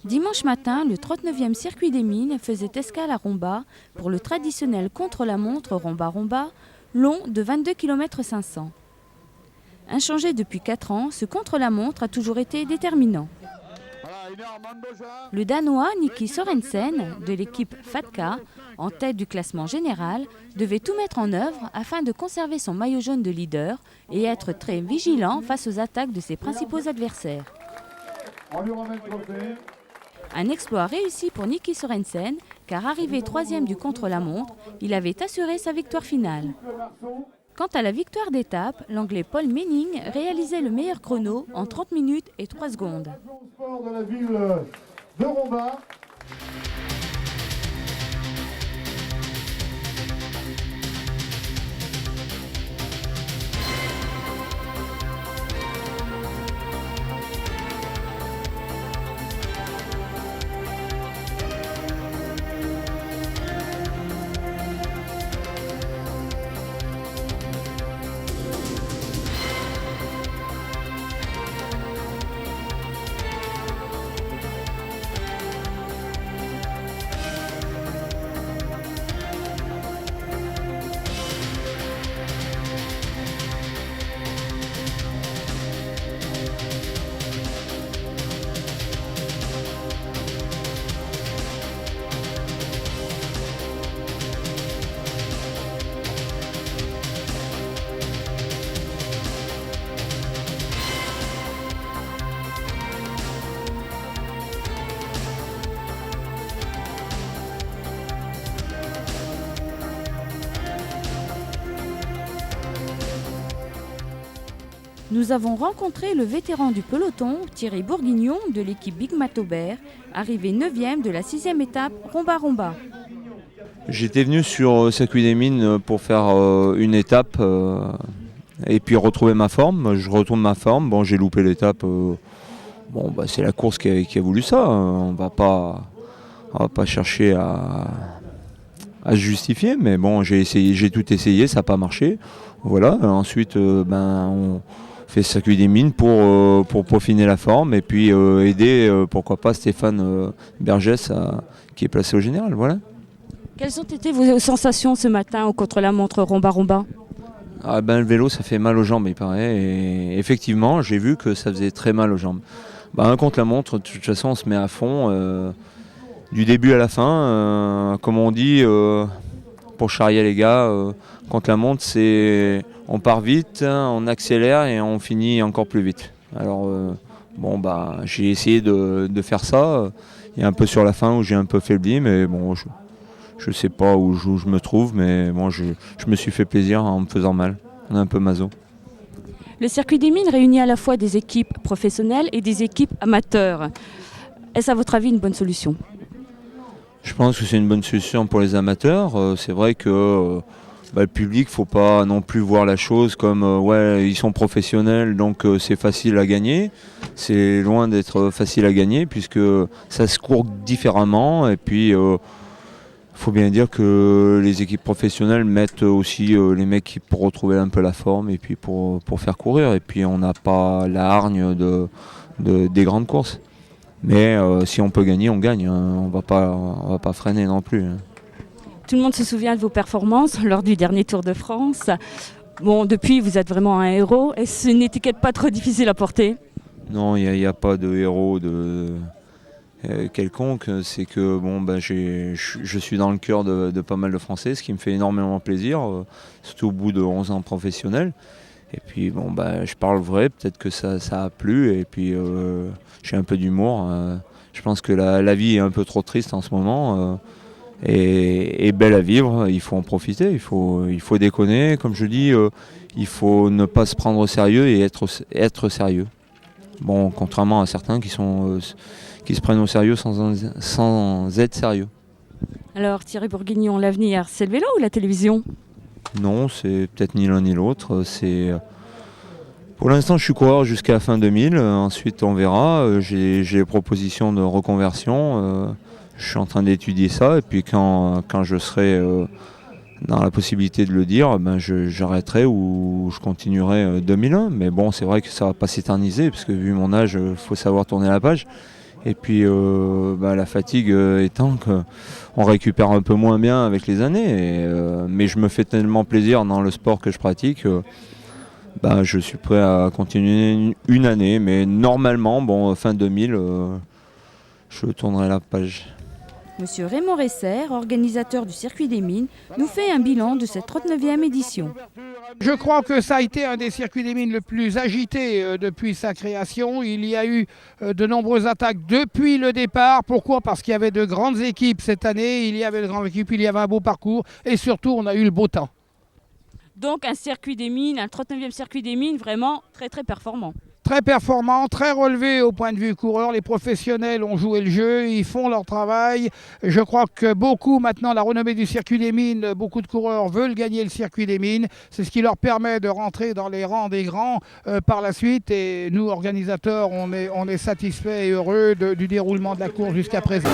Dimanche matin, le 39e circuit des mines faisait escale à Romba pour le traditionnel contre-la-montre Romba-Romba, long de 22 km 500. Inchangé depuis 4 ans, ce contre-la-montre a toujours été déterminant. Le Danois Nicky Sorensen, de l'équipe Fatka, en tête du classement général, devait tout mettre en œuvre afin de conserver son maillot jaune de leader et être très vigilant face aux attaques de ses principaux adversaires. Un exploit réussi pour Nicky Sorensen, car arrivé 3e du contre-la-montre, il avait assuré sa victoire finale. Quant à la victoire d'étape, l'Anglais Paul Menning réalisait le meilleur chrono en 30 minutes et 3 secondes. De la ville de Romba. Nous avons rencontré le vétéran du peloton, Thierry Bourguignon, de l'équipe Big Matt-Aubert, arrivé 9e de la 6e étape Romba-Romba. J'étais venu sur circuit des mines pour faire une étape et puis retrouver ma forme. Je retrouve ma forme. Bon, j'ai loupé l'étape. C'est la course qui a voulu ça. On va pas chercher à se justifier. Mais bon, j'ai tout essayé, ça n'a pas marché. Voilà. Ensuite, on fait ce circuit des mines pour peaufiner la forme et puis aider, pourquoi pas, Stéphane Bergès qui est placé au général. Voilà. Quelles ont été vos sensations ce matin au contre-la-montre Romba-Romba ? Le vélo, ça fait mal aux jambes, il paraît. Et effectivement, j'ai vu que ça faisait très mal aux jambes. Un contre-la-montre, de toute façon, on se met à fond, du début à la fin. Comme on dit, pour charrier les gars, contre-la-montre, c'est on part vite, on accélère et on finit encore plus vite. Alors, j'ai essayé de faire ça. Il y a un peu sur la fin où j'ai un peu faibli, mais bon, je ne sais pas où je me trouve, mais bon, je me suis fait plaisir en me faisant mal. On est un peu maso. Le circuit des mines réunit à la fois des équipes professionnelles et des équipes amateurs. Est-ce à votre avis une bonne solution ? Je pense que c'est une bonne solution pour les amateurs. C'est vrai que le public, il ne faut pas non plus voir la chose comme ils sont professionnels, donc c'est facile à gagner. C'est loin d'être facile à gagner puisque ça se court différemment. Et puis, il faut bien dire que les équipes professionnelles mettent aussi les mecs pour retrouver un peu la forme et puis pour faire courir. Et puis on n'a pas la hargne des grandes courses. Mais si on peut gagner, on gagne. On va pas freiner non plus. Tout le monde se souvient de vos performances lors du dernier Tour de France. Bon, depuis, vous êtes vraiment un héros. Est-ce une étiquette pas trop difficile à porter ? Non, il n'y a pas de héros quelconque. C'est que je suis dans le cœur de pas mal de Français, ce qui me fait énormément plaisir, surtout au bout de 11 ans professionnels. Et puis je parle vrai, peut-être que ça a plu, et puis j'ai un peu d'humour. Je pense que la vie est un peu trop triste en ce moment, et belle à vivre, il faut en profiter, il faut déconner, comme je dis, il faut ne pas se prendre au sérieux et être sérieux. Bon, contrairement à certains qui se prennent au sérieux sans être sérieux. Alors Thierry Bourguignon, l'avenir, c'est le vélo ou la télévision ? Non, c'est peut-être ni l'un ni l'autre. Pour l'instant, je suis coureur jusqu'à la fin 2000. Ensuite, on verra. J'ai des propositions de reconversion. Je suis en train d'étudier ça. Et puis, quand je serai dans la possibilité de le dire, ben j'arrêterai ou je continuerai 2001. Mais bon, c'est vrai que ça va pas s'éterniser, parce que vu mon âge, il faut savoir tourner la page. Et puis la fatigue étant qu'on récupère un peu moins bien avec les années. Mais je me fais tellement plaisir dans le sport que je pratique. Je suis prêt à continuer une année. Mais normalement, fin 2000, je tournerai la page. Monsieur Raymond Resser, organisateur du Circuit des Mines, nous fait un bilan de cette 39e édition. Je crois que ça a été un des circuits des mines le plus agité depuis sa création. Il y a eu de nombreuses attaques depuis le départ. Pourquoi? Parce qu'il y avait de grandes équipes cette année, il y avait un beau parcours et surtout on a eu le beau temps. Donc un circuit des mines, un 39e circuit des mines vraiment très très performant. Très performant, très relevé au point de vue coureur. Les professionnels ont joué le jeu, ils font leur travail. Je crois que beaucoup, maintenant, la renommée du circuit des mines, beaucoup de coureurs veulent gagner le circuit des mines. C'est ce qui leur permet de rentrer dans les rangs des grands par la suite. Et nous, organisateurs, on est satisfaits et heureux du déroulement de la course jusqu'à présent.